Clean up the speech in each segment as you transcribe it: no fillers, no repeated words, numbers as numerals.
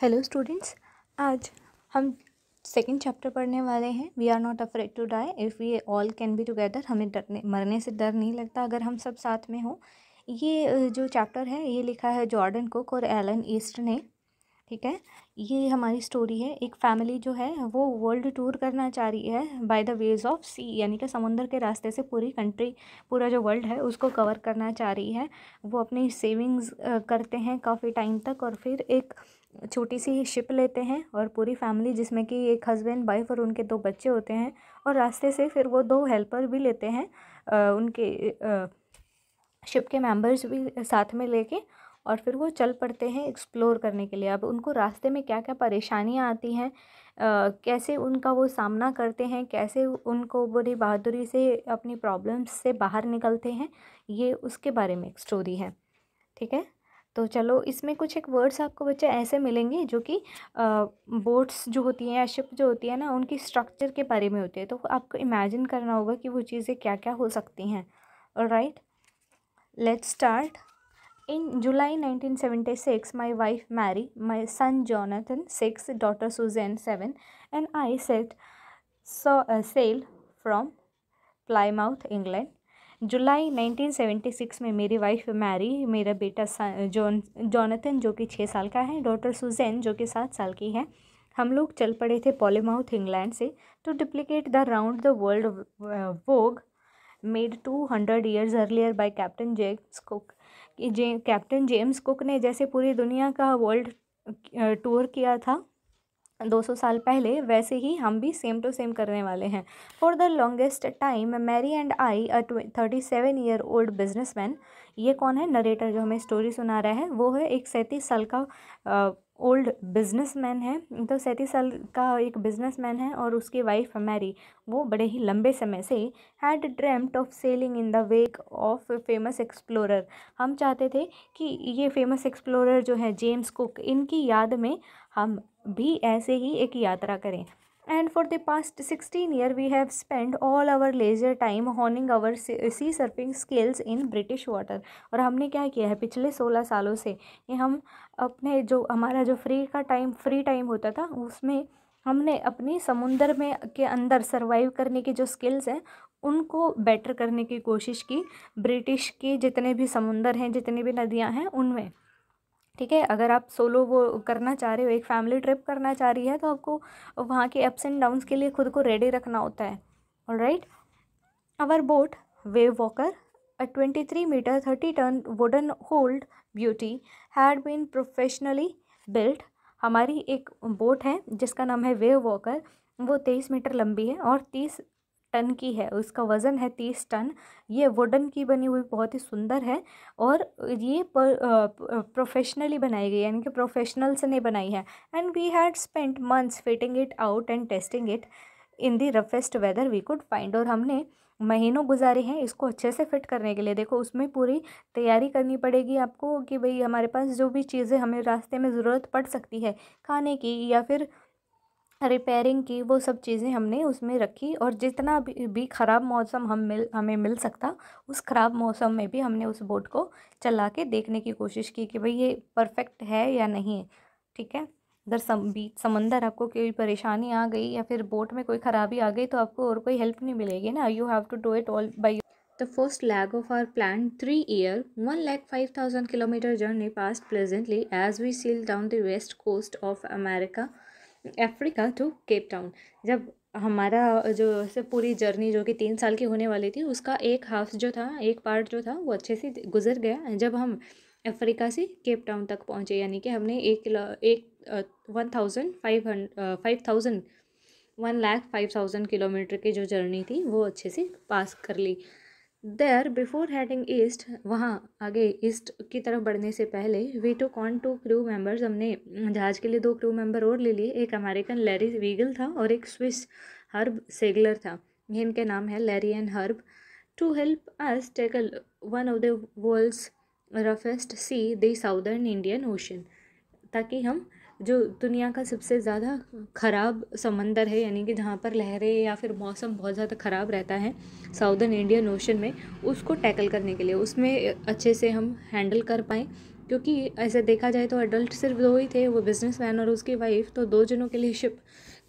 Hello students, आज हम second chapter पढ़ने वाले हैं। We are not afraid to die if we all can be together. हमें मरने से डर नहीं लगता अगर हम सब साथ में हों। ये जो चैप्टर है ये लिखा है जॉर्डन कुक और एलन ईस्ट ने। ठीक है, ये हमारी स्टोरी है। एक फैमिली जो है वो वर्ल्ड टूर करना चाह रही है बाय द वेज ऑफ सी, यानी कि समुंदर के रास्ते से पूरी कंट्री, पूरा जो वर्ल्ड है उसको कवर करना चाह रही है। वो अपनी सेविंग्स करते हैं काफ़ी टाइम तक और फिर एक छोटी सी शिप लेते हैं और पूरी फैमिली, जिसमें कि एक हस्बैंड वाइफ और उनके 2 बच्चे होते हैं, और रास्ते से फिर वो 2 हेल्पर भी लेते हैं, उनके शिप के मेंबर्स भी साथ में लेके, और फिर वो चल पड़ते हैं एक्सप्लोर करने के लिए। अब उनको रास्ते में क्या क्या परेशानियां आती हैं, कैसे उनका वो सामना करते हैं, कैसे उनको बड़ी बहादुरी से अपनी प्रॉब्लम्स से बाहर निकलते हैं, ये उसके बारे में एक स्टोरी है। ठीक है, तो चलो, इसमें कुछ एक वर्ड्स आपको बच्चे ऐसे मिलेंगे जो कि बोट्स जो होती हैं या शिप जो होती है ना, उनकी स्ट्रक्चर के बारे में होती है। तो आपको इमेजिन करना होगा कि वो चीज़ें क्या क्या हो सकती हैं। Alright, let's start. In July 1976, my wife Mary, my son Jonathan 6, daughter Suzanne 7, and I sailed from Plymouth, England. जुलाई 1976 में मेरी वाइफ मैरी, मेरा बेटा जॉनथन जो कि 6 साल का है, डॉटर सुजैन जो कि 7 साल की है, हम लोग चल पड़े थे पॉलीमाउथ इंग्लैंड से to duplicate the round the world voyage made 200 years earlier by captain James Cook. Captain James Cook ने जैसे पूरी दुनिया का वर्ल्ड टूर किया था 200 साल पहले, वैसे ही हम भी सेम टू सेम करने वाले हैं। For the longest time Mary and I, a 37-year-old businessman. ये कौन है? नरेटर जो हमें स्टोरी सुना रहा है वो है एक 37 साल का ओल्ड बिजनेसमैन है। तो 37 साल का एक बिजनेसमैन है, और उसकी वाइफ मैरी, वो बड़े ही लंबे समय से had dreamt of selling in the wake of famous explorer. हम चाहते थे कि ये फेमस एक्सप्लोरर जो है जेम्स कुक, इनकी याद में हम भी ऐसे ही एक यात्रा करें। And for the past 16 years we have spend all our leisure time honing our sea surfing skills in British water. और हमने क्या किया है पिछले 16 सालों से, कि हम अपने जो हमारा जो फ्री टाइम होता था उसमें हमने अपनी समुंदर में के अंदर सरवाइव करने की जो स्किल्स हैं उनको बेटर करने की कोशिश की, ब्रिटिश के जितने भी समुंदर हैं, जितनी भी नदियां हैं उनमें। ठीक है, अगर आप सोलो वो करना चाह रहे हो, एक फैमिली ट्रिप करना चाह रही है, तो आपको वहाँ के अप्स एंड डाउन्स के लिए खुद को रेडी रखना होता है। Alright, our boat Wave Walker, a 23-meter 30-ton wooden hold beauty had been professionally built। हमारी एक बोट है जिसका नाम है वेव वॉकर। वो 23 मीटर लंबी है और 30 टन की है, उसका वज़न है 30 टन। ये वुडन की बनी हुई बहुत ही सुंदर है, और ये प्रोफेशनली बनाई गई है, यानी कि प्रोफेशनल्स ने बनाई है। And we had spent months fitting it out and testing it in the roughest weather we could find. और हमने महीनों गुजारे हैं इसको अच्छे से फिट करने के लिए। देखो, उसमें पूरी तैयारी करनी पड़ेगी आपको कि भाई हमारे पास जो भी चीज़ें हमें रास्ते में ज़रूरत पड़ सकती है, खाने की या फिर रिपेयरिंग की, वो सब चीज़ें हमने उसमें रखी। और जितना भी ख़राब मौसम हमें मिल सकता, उस ख़राब मौसम में भी हमने उस बोट को चला के देखने की कोशिश की कि भाई ये परफेक्ट है या नहीं। ठीक है, अगर समंदर आपको कोई परेशानी आ गई या फिर बोट में कोई ख़राबी आ गई तो आपको और कोई हेल्प नहीं मिलेगी ना, you have to do it all by. The first leg of our planned 3-year 1,05,000 kilometer journey passed pleasantly as we sailed down the west coast of Africa to Cape Town. जब हमारा जो से पूरी journey जो कि 3 साल की होने वाली थी, उसका एक हाफ जो था, एक पार्ट जो था, वो अच्छे से गुजर गया जब हम अफ्रीका से केप टाउन तक पहुँचे। यानी कि हमने 1,05,000 किलोमीटर की जो जर्नी थी वो अच्छे से पास कर ली। देयर बिफोर हेडिंग ईस्ट, वहाँ आगे ईस्ट की तरफ बढ़ने से पहले, we took on 2 crew members, हमने जहाज़ के लिए 2 क्रू मेंबर और ले लिए। एक अमेरिकन लैरी वीगल था और एक स्विस हर्ब सेगलर था। इनके नाम है Larry and Herb. To help us tackle one of the world's roughest sea, the southern Indian Ocean, ताकि हम जो दुनिया का सबसे ज़्यादा ख़राब समंदर है, यानी कि जहाँ पर लहरें या फिर मौसम बहुत ज़्यादा ख़राब रहता है साउदर्न इंडियन ओशन में, उसको टैकल करने के लिए, उसमें अच्छे से हम हैंडल कर पाएँ क्योंकि ऐसे देखा जाए तो एडल्ट सिर्फ 2 ही थे, वो बिजनेसमैन और उसकी वाइफ, तो 2 जनों के लिए शिप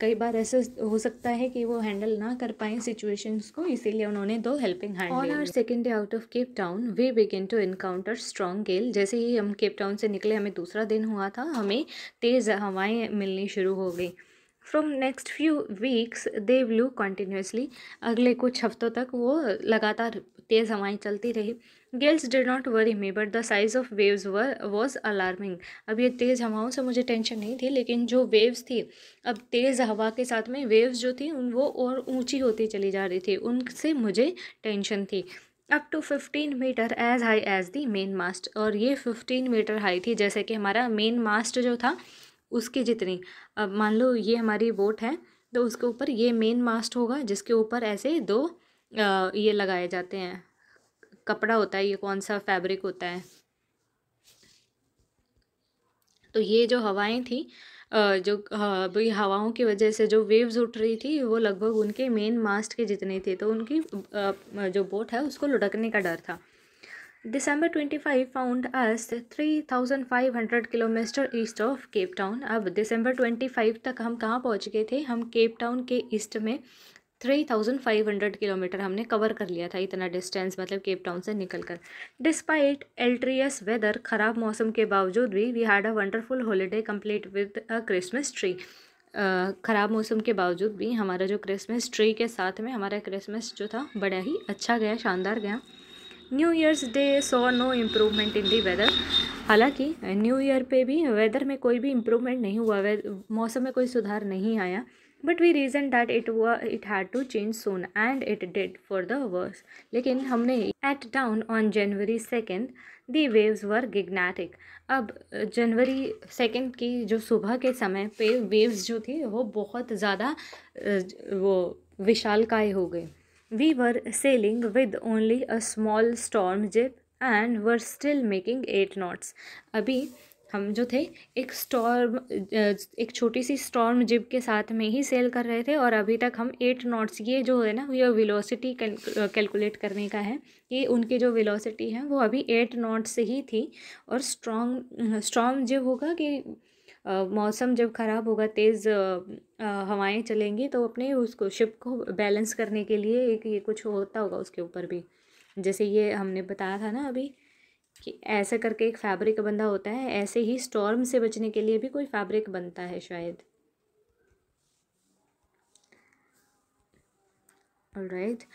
कई बार ऐसे हो सकता है कि वो हैंडल ना कर पाएँ सिचुएशंस को, इसीलिए उन्होंने 2 हेल्पिंग हैंड ले लिए। On our second day out of Cape Town we begin to encounter strong gale. जैसे ही हम केप टाउन से निकले, हमें दूसरा दिन हुआ था, हमें तेज़ हवाएं मिलनी शुरू हो गई। From next few weeks they blue continuously. अगले कुछ हफ्तों तक वो लगातार तेज़ हवाएं चलती रही। Gales did not worry me but the size of waves was alarming. अब ये तेज़ हवाओं से मुझे टेंशन नहीं थी, लेकिन जो वेव्स थी, अब तेज़ हवा के साथ में वेव्स जो थी वो और ऊंची होती चली जा रही थी, उनसे मुझे टेंशन थी। Up to 15 meter as high as the main mast. और ये 15 मीटर हाई थी, जैसे कि हमारा मेन मास्ट जो था उसकी जितनी। अब मान लो ये हमारी बोट है, तो उसके ऊपर ये मेन मास्ट होगा, जिसके ऊपर ऐसे 2 ये लगाए जाते हैं, कपड़ा होता है, ये कौन सा फैब्रिक होता है। तो ये जो हवाएं थी, जो भाई हवाओं की वजह से जो वेव्स उठ रही थी, वो लगभग उनके मेन मास्ट के जितनी थी, तो उनकी जो बोट है उसको लुढ़कने का डर था। December 25 found us 3,500 kilometre east of Cape town. अब दिसंबर 25 तक हम कहाँ पहुँच गए थे? हम केप टाउन के ईस्ट में 3,500 किलोमीटर हमने कवर कर लिया था, इतना डिस्टेंस, मतलब केप टाउन से निकलकर। डिस्पाइट एल्ट्रियस वेदर, ख़राब मौसम के बावजूद भी we had a wonderful holiday complete with a Christmas tree. ख़राब मौसम के बावजूद भी हमारा जो क्रिसमस ट्री के साथ में हमारा क्रिसमस जो था बड़ा ही अच्छा गया, शानदार गया। New Year's Day saw no improvement in the weather. हालांकि न्यू ईयर पे भी वेदर में कोई भी इम्प्रूवमेंट नहीं हुआ, मौसम में कोई सुधार नहीं आया। But we reason that it had to change soon and it did for the worse. लेकिन हमने at dawn on January 2 the waves were gigantic. अब जनवरी 2 की जो सुबह के समय पे वेव्स जो थी वो बहुत ज़्यादा वो विशालकाय हो गई। We were sailing with only a small storm jib and were still making 8 knots. अभी हम जो थे एक छोटी सी स्टॉर्म जिब के साथ में ही सेल कर रहे थे, और अभी तक हम 8 नॉट्स, ये जो है ना, ये वेलोसिटी कैलकुलेट करने का है कि उनकी जो वेलोसिटी है वो अभी 8 नॉट्स से ही थी। और स्टॉर्म जिब होगा कि मौसम जब ख़राब होगा, तेज़ हवाएं चलेंगी, तो अपने उसको शिप को बैलेंस करने के लिए एक ये कुछ होता होगा उसके ऊपर भी। जैसे ये हमने बताया था ना अभी कि ऐसे करके एक फैब्रिक बंधा होता है, ऐसे ही स्टॉर्म से बचने के लिए भी कोई फैब्रिक बनता है शायद। Alright.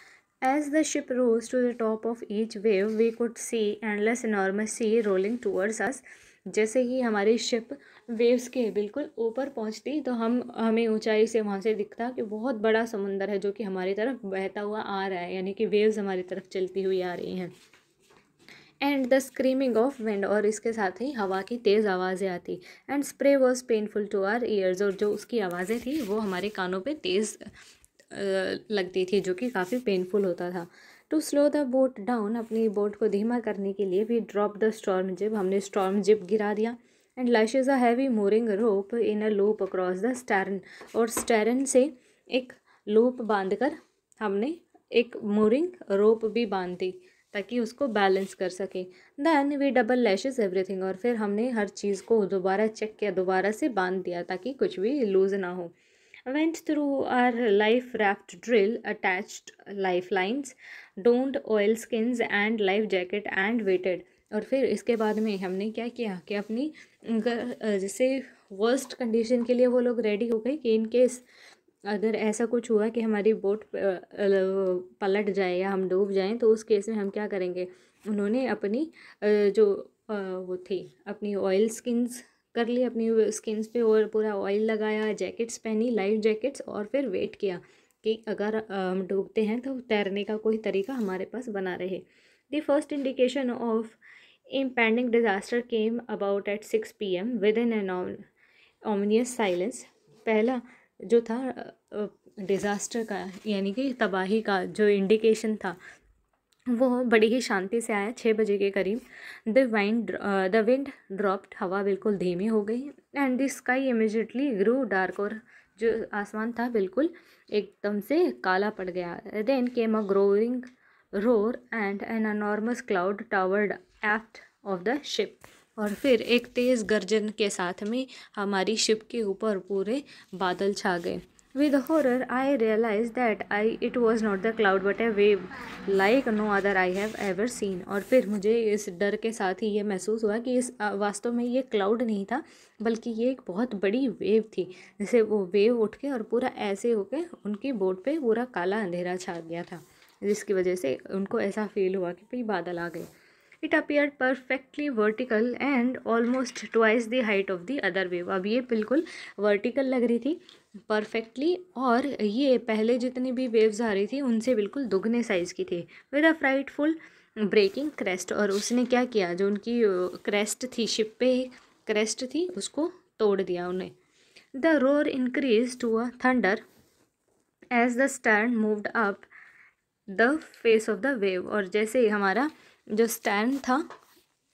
As the ship rose to the top of each wave, we could see endless enormous sea rolling towards us. जैसे ही हमारी शिप वेव्स के बिल्कुल ऊपर पहुंचती, तो हमें ऊंचाई से वहाँ से दिखता कि बहुत बड़ा समुंदर है जो कि हमारी तरफ बहता हुआ आ रहा है, यानी कि वेव्स हमारी तरफ चलती हुई आ रही हैं। And the screaming of wind, और इसके साथ ही हवा की तेज़ आवाज़ें आती। And spray was painful to our ears, और जो उसकी आवाज़ें थी वो हमारे कानों पे तेज़ लगती थी, जो कि काफ़ी पेनफुल होता था। To slow the boat down, अपनी बोट को धीमा करने के लिए वी ड्रॉप द स्टॉर्म जिब, हमने स्टॉर्म जिब गिरा दिया। And lashes a heavy mooring rope in a loop across the stern, और स्टैरन से एक लूप बांधकर हमने एक मोरिंग रोप भी बांध दी ताकि उसको बैलेंस कर सके। Then we double lashes everything, और फिर हमने हर चीज़ को दोबारा चेक किया, दोबारा से बांध दिया ताकि कुछ भी लूज़ ना हो। Went through our life raft drill, attached lifelines, donned oilskins and life jacket and waited। और फिर इसके बाद में हमने क्या किया कि अपनी जैसे वर्स्ट कंडीशन के लिए वो लोग रेडी हो गए कि इन केस अगर ऐसा कुछ हुआ कि हमारी बोट पलट जाए या हम डूब जाएं, तो उस केस में हम क्या करेंगे। उन्होंने अपनी जो वो थी, अपनी ऑयल स्किन्स कर ली, अपनी स्किन्स पे और पूरा ऑयल लगाया, जैकेट्स पहनी, लाइफ जैकेट्स, और फिर वेट किया कि अगर हम डूबते हैं तो तैरने का कोई तरीका हमारे पास बना रहे। The first indication of impending disaster came about at 6 PM with an ominous silence. पहला जो था डिज़ास्टर का, यानी कि तबाही का जो इंडिकेशन था, वो बड़ी ही शांति से आया 6 बजे के करीब। द विंड ड्रॉप्ड, हवा बिल्कुल धीमी हो गई। And the sky immediately grew dark, और जो आसमान था बिल्कुल एकदम से काला पड़ गया। Then came a growing roar and an enormous cloud toward aft of the ship, और फिर एक तेज़ गर्जन के साथ में हमारी शिप के ऊपर पूरे बादल छा गए। With horror, I realized that it was not the cloud but a wave like no other I have ever seen। और फिर मुझे इस डर के साथ ही ये महसूस हुआ कि इस वास्तव में ये क्लाउड नहीं था, बल्कि ये एक बहुत बड़ी वेव थी। जैसे वो वेव उठ के और पूरा ऐसे होके उनकी बोट पे पूरा काला अंधेरा छा गया था, जिसकी वजह से उनको ऐसा फील हुआ कि भाई बादल आ गए। It appeared perfectly vertical and almost twice the height of the other wave। अब ये बिल्कुल वर्टिकल लग रही थी परफेक्टली, और ये पहले जितनी भी वेव्स आ रही थी उनसे बिल्कुल दुगने साइज़ की थी। With a frightful breaking crest, और उसने क्या किया, जो उनकी क्रेस्ट थी, शिप पे क्रेस्ट थी, उसको तोड़ दिया उन्हें। The roar increase to a thunder as the stern moved up the face of the wave. और जैसे हमारा जो स्टैंड था,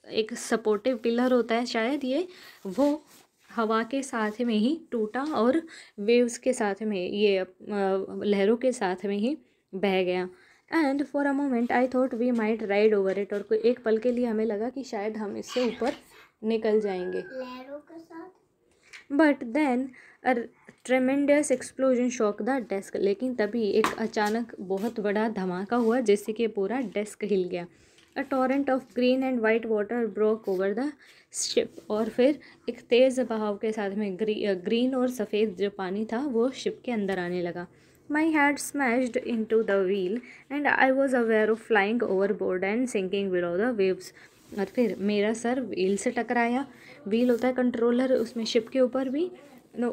एक सपोर्टिव पिलर होता है शायद, ये वो हवा के साथ में ही टूटा और वेव्स के साथ में, ये लहरों के साथ में ही बह गया। And for a moment I thought we might ride over it. और कोई एक पल के लिए हमें लगा कि शायद हम इससे ऊपर निकल जाएंगे लहरों के साथ। But then a tremendous explosion shock the desk. लेकिन तभी एक अचानक बहुत बड़ा धमाका हुआ जिससे कि पूरा डेस्क हिल गया। A torrent of green and white water broke over the ship. और फिर एक तेज़ बहाव के साथ में ग्रीन और सफ़ेद जो पानी था वो शिप के अंदर आने लगा। My head smashed into the wheel and I was aware of flying overboard and sinking below the waves. और फिर मेरा सर व्हील से टकराया। व्हील होता है कंट्रोलर उसमें शिप के ऊपर भी,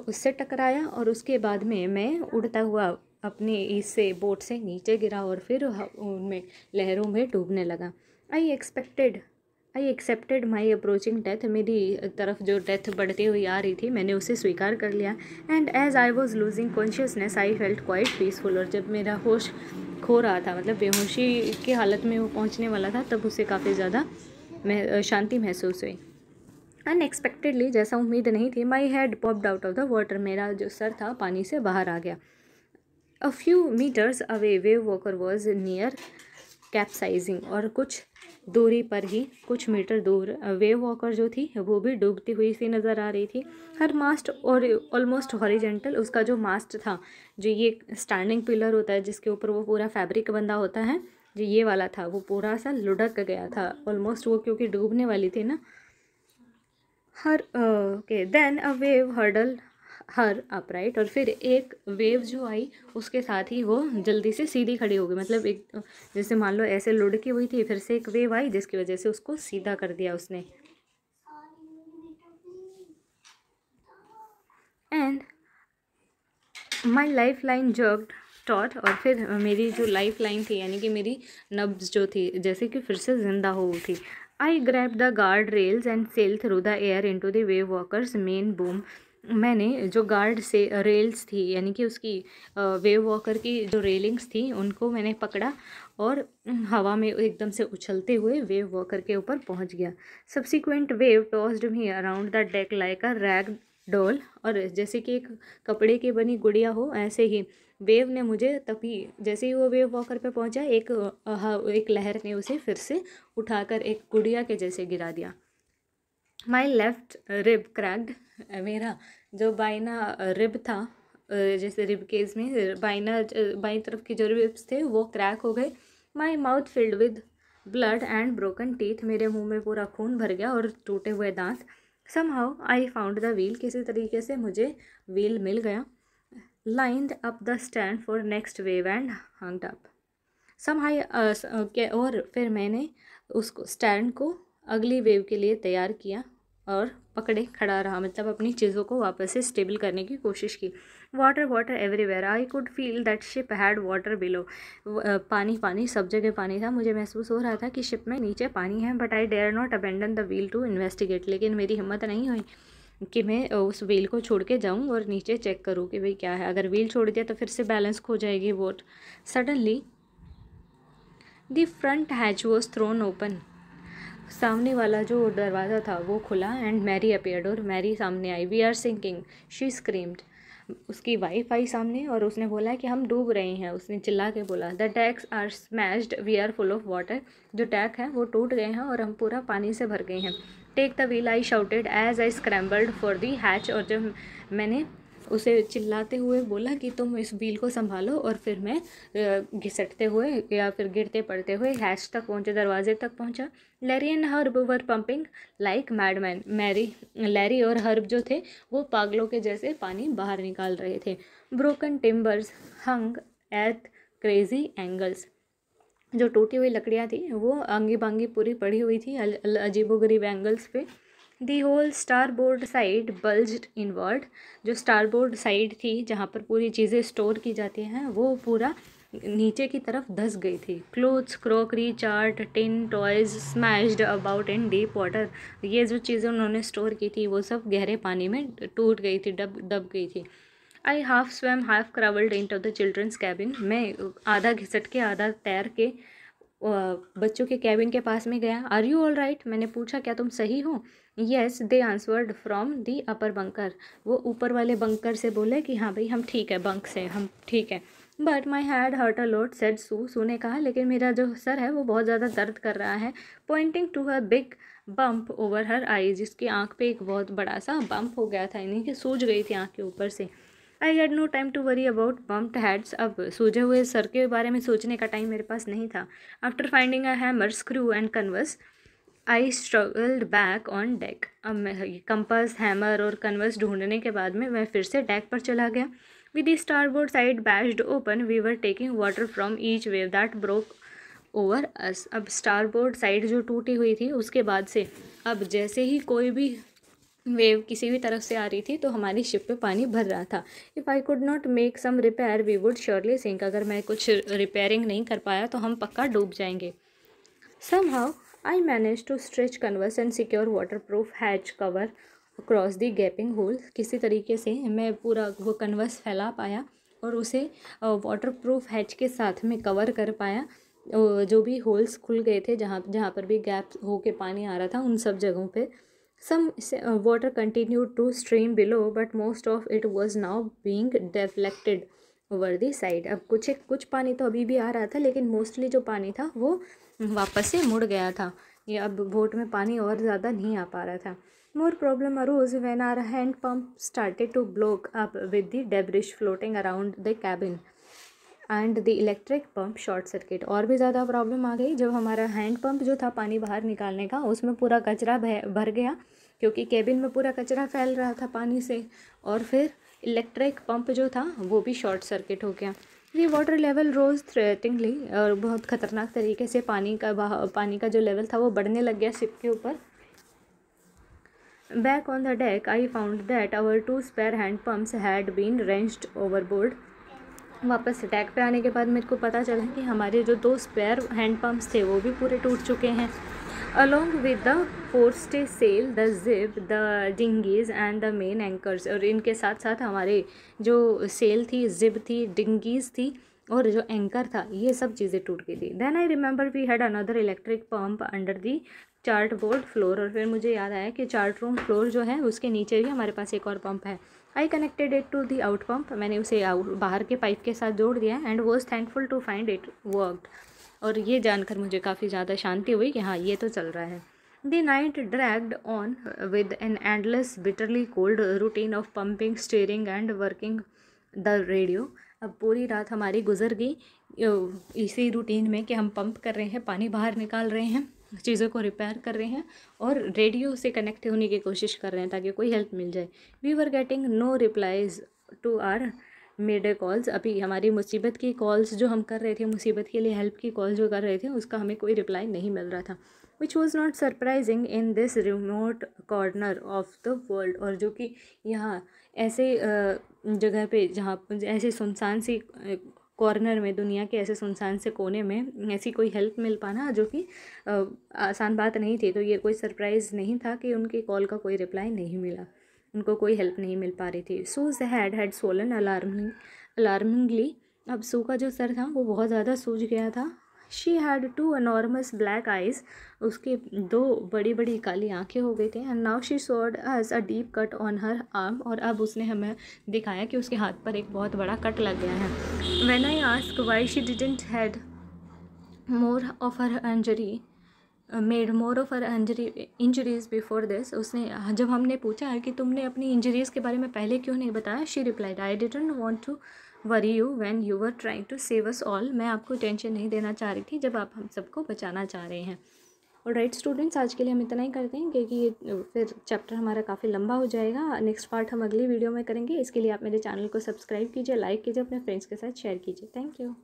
उससे टकराया, और उसके बाद में मैं उड़ता हुआ अपने इससे बोट से नीचे गिरा और फिर उनमें लहरों में डूबने लगा। I accepted my approaching death. मेरी तरफ जो डेथ बढ़ती हुई आ रही थी मैंने उसे स्वीकार कर लिया। And as I was losing consciousness I felt quite peaceful. और जब मेरा होश खो रहा था, मतलब बेहोशी की हालत में वो पहुंचने वाला था, तब उसे काफ़ी ज़्यादा शांति महसूस हुई। अनएक्सपेक्टेडली, जैसा उम्मीद नहीं थी, my head popped out of the water. मेरा जो सर था पानी से बाहर आ गया। A few meters away Wave Walker was near capsizing. और कुछ दूरी पर ही, कुछ मीटर दूर, वेव वॉकर जो थी वो भी डूबती हुई सी नज़र आ रही थी। हर मास्ट और ऑलमोस्ट हॉरिजेंटल, उसका जो मास्ट था, जो ये स्टैंडिंग पिलर होता है जिसके ऊपर वो पूरा फैब्रिक बंधा होता है, जो ये वाला था वो पूरा सा लुढ़क गया था ऑलमोस्ट, वो क्योंकि डूबने वाली थी ना। Okay, then a wave hurdle her upright. और फिर एक वेव जो आई उसके साथ ही वो जल्दी से सीधी खड़ी हो गई। मतलब एक, जैसे मान लो ऐसे लुढ़की हुई थी, फिर से एक वेव आई जिसकी वजह से उसको सीधा कर दिया उसने। And my life line jerked taught. और फिर मेरी जो लाइफ लाइन थी, यानी कि मेरी नब्ज जो थी, जैसे कि फिर से जिंदा हो थी। I grab the guard rails and sail through the air into the Wave Walker's main boom. मैंने जो गार्ड से रेल्स थी, यानी कि उसकी वेव वॉकर की जो रेलिंग्स थी, उनको मैंने पकड़ा और हवा में एकदम से उछलते हुए वेव वॉकर के ऊपर पहुंच गया। Subsequent wave tossed me around the deck like a rag doll. और जैसे कि एक कपड़े की बनी गुड़िया हो, ऐसे ही वेव ने मुझे, तभी जैसे ही वो वेव वॉकर पे पहुंचा, एक लहर ने उसे फिर से उठाकर एक गुड़िया के जैसे गिरा दिया। My left rib cracked. मेरा जो बाइना रिब था, जैसे रिब केस में बाई तरफ की जो रिब्स थे वो क्रैक हो गए। My mouth filled with blood and broken teeth. मेरे मुंह में पूरा खून भर गया और टूटे हुए दांत। Somehow I found the wheel. किसी तरीके से मुझे व्हील मिल गया। Lined up the stand for next wave and hanged up somehow. और फिर मैंने उसको स्टैंड को अगली वेव के लिए तैयार किया और पकड़े खड़ा रहा, मतलब अपनी चीज़ों को वापस से स्टेबल करने की कोशिश की। Water water everywhere. I could feel that ship had water below. पानी पानी, सब जगह पानी था। मुझे महसूस हो रहा था कि शिप में नीचे पानी है। But I dare not abandon the wheel to investigate. लेकिन मेरी हिम्मत नहीं हुई कि मैं उस व्हील को छोड़ के जाऊँ और नीचे चेक करूँ कि भाई क्या है। अगर व्हील छोड़ दिया तो फिर से बैलेंस खो जाएगी boat. Suddenly the front hatch was thrown open. सामने वाला जो दरवाज़ा था वो खुला एंड मैरी अपीयर्ड। और मैरी सामने आई। We are sinking, she screamed. उसकी वाइफ आई सामने और उसने बोला कि हम डूब रहे हैं। उसने चिल्ला के बोला, the tanks are smashed, we are full of water. जो टैक है वो टूट गए हैं और हम पूरा पानी से भर गए हैं। Take the wheel I shouted as I scrambled for the hatch. और जब मैंने उसे चिल्लाते हुए बोला कि तुम इस व्हील को संभालो, और फिर मैं घिसटते हुए या फिर गिरते पड़ते हुए हैच तक पहुँचे, दरवाजे तक पहुँचा। Larry and Herb were pumping like madmen. Larry और हर्ब जो थे वो पागलों के जैसे पानी बाहर निकाल रहे थे। ब्रोकन टिम्बर्स हंग एट क्रेजी एंगल्स। जो टूटी हुई लकड़ियाँ थी वो आंगी बांगी पूरी पड़ी हुई थी अजीबोगरीब एंगल्स पे। The whole starboard side bulged inward. जो स्टारबोर्ड साइड थी जहाँ पर पूरी चीज़ें स्टोर की जाती हैं वो पूरा नीचे की तरफ धंस गई थी। Clothes, crockery, chart, tin, toys smashed about in deep water. ये जो चीज़ें उन्होंने स्टोर की थी वो सब गहरे पानी में टूट गई थी, दब गई थी। I half swam half crawled into the children's cabin. मैं आधा घिसट के आधा तैर के बच्चों के कैबिन के पास में गया। Are you all right? मैंने पूछा क्या तुम सही हो? Yes they answered from the upper bunker. वो ऊपर वाले बंकर से बोले कि हाँ भाई हम ठीक है, बंक से हम ठीक है। But my head hurt a lot said Sue ने कहा, लेकिन मेरा जो सर है वो बहुत ज़्यादा दर्द कर रहा है। Pointing to her big bump over her eye. जिसकी आँख पे एक बहुत बड़ा सा बम्प हो गया था, यानी कि सूज गई थी आँख के ऊपर से। I had no time to worry about bumped heads. अब सूजे हुए सर के बारे में सोचने का टाइम मेरे पास नहीं था। After finding a hammer, screw and converse I struggled back on deck. अब मैं कंपास, हैमर और कन्वर्स ढूंढने के बाद में मैं फिर से डेक पर चला गया। With the starboard side bashed open we were taking water from each wave that broke over us. अब स्टारबोर्ड साइड जो टूटी हुई थी उसके बाद से अब जैसे ही कोई भी वेव किसी भी तरफ से आ रही थी तो हमारी शिप पे पानी भर रहा था। If I could not make some repair we would surely sink. अगर मैं कुछ रिपेयरिंग नहीं कर पाया तो हम पक्का डूब जाएंगे। Somehow I manage to stretch canvas and secure waterproof hatch cover across the gaping hole. किसी तरीके से मैं पूरा वो कन्वर्स फैला पाया और उसे वाटर प्रूफ हैच के साथ में कवर कर पाया। जो भी होल्स खुल गए थे, जहाँ जहाँ पर भी गैप हो के पानी आ रहा था, उन सब जगहों पे Some water continued to stream below, but most of it was now being deflected over the side. अब कुछ पानी तो अभी भी आ रहा था, लेकिन मोस्टली जो पानी था वो वापस से मुड़ गया था। ये अब बोट में पानी और ज़्यादा नहीं आ पा रहा था। More problem arose when our hand pump started to block up with the debris floating around the cabin and the electric pump short circuit. और भी ज़्यादा प्रॉब्लम आ गई जब हमारा हैंड पंप जो था पानी बाहर निकालने का, उसमें पूरा कचरा भर गया, क्योंकि केबिन में पूरा कचरा फैल रहा था पानी से। और फिर इलेक्ट्रिक पंप जो था वो भी शॉर्ट सर्किट हो गया। The water level rose threateningly. और बहुत ख़तरनाक तरीके से पानी का जो लेवल था वो बढ़ने लग गया शिप के ऊपर। Back on the deck I found that our 2 spare hand pumps had been wrenched overboard. वापस डेक पे आने के बाद मेरे को पता चला कि हमारे जो 2 स्पेयर हैंड पम्प्स थे वो भी पूरे टूट चुके हैं। Along with the forestay sail, the jib, the dinghies and the main anchors. और इनके साथ साथ हमारे जो सेल थी, जिब थी, डिंगीज थी और जो एंकर था, ये सब चीज़ें टूट गई थी। Then I remember we had another electric pump under the chart board floor. और फिर मुझे याद आया कि चार्ट रूम फ्लोर जो है उसके नीचे भी हमारे पास एक और पंप है। I connected it to the out pump. मैंने उसे बाहर के पाइप के साथ जोड़ दिया and was thankful to find it worked. और ये जानकर मुझे काफ़ी ज़्यादा शांति हुई कि हाँ ये तो चल रहा है। The night dragged on with an endless bitterly cold routine of pumping, steering and working the radio. अब पूरी रात हमारी गुजर गई इसी रूटीन में कि हम पंप कर रहे हैं, पानी बाहर निकाल रहे हैं, चीज़ों को रिपेयर कर रहे हैं और रेडियो से कनेक्ट होने की कोशिश कर रहे हैं ताकि कोई हेल्प मिल जाए। We were getting no replies to our mayday calls. अभी हमारी मुसीबत की कॉल्स जो हम कर रहे थे, मुसीबत के लिए हेल्प की कॉल जो कर रहे थे, उसका हमें कोई रिप्लाई नहीं मिल रहा था। Which was not surprising in this remote corner of the world. और जो कि यहाँ ऐसे जगह पे जहाँ ऐसे सुनसान सी कॉर्नर में, दुनिया के ऐसे सुनसान से कोने में ऐसी कोई हेल्प मिल पाना जो कि आसान बात नहीं थी। तो ये कोई सरप्राइज़ नहीं था कि उनकी कॉल का कोई रिप्लाई नहीं मिला, उनको कोई हेल्प नहीं मिल पा रही थी। सूज हैड स्वोलन अलार्मिंगली। अब सू का जो सर था वो बहुत ज़्यादा सूज गया था। She had 2 enormous black eyes. उसके 2 बड़ी बड़ी काली आंखें हो गई थी। And now she showed us a deep cut on her arm. और अब उसने हमें दिखाया कि उसके हाथ पर एक बहुत बड़ा कट लग गया है। When I ask why she didn't had more of her injury made more of her injuries before this. उसने, जब हमने पूछा कि तुमने अपनी इंजरीज़ के बारे में पहले क्यों नहीं बताया, she replied I didn't want to worry you when you were trying to save us all. मैं आपको टेंशन नहीं देना चाह रही थी जब आप हम सबको बचाना चाह रहे हैं। और राइट स्टूडेंट्स, आज के लिए हम इतना ही करते हैं क्योंकि ये फिर चैप्टर हमारा काफ़ी लंबा हो जाएगा। नेक्स्ट पार्ट हम अगली वीडियो में करेंगे। इसके लिए आप मेरे चैनल को सब्सक्राइब कीजिए, लाइक कीजिए, अपने फ्रेंड्स के साथ शेयर कीजिए। Thank you.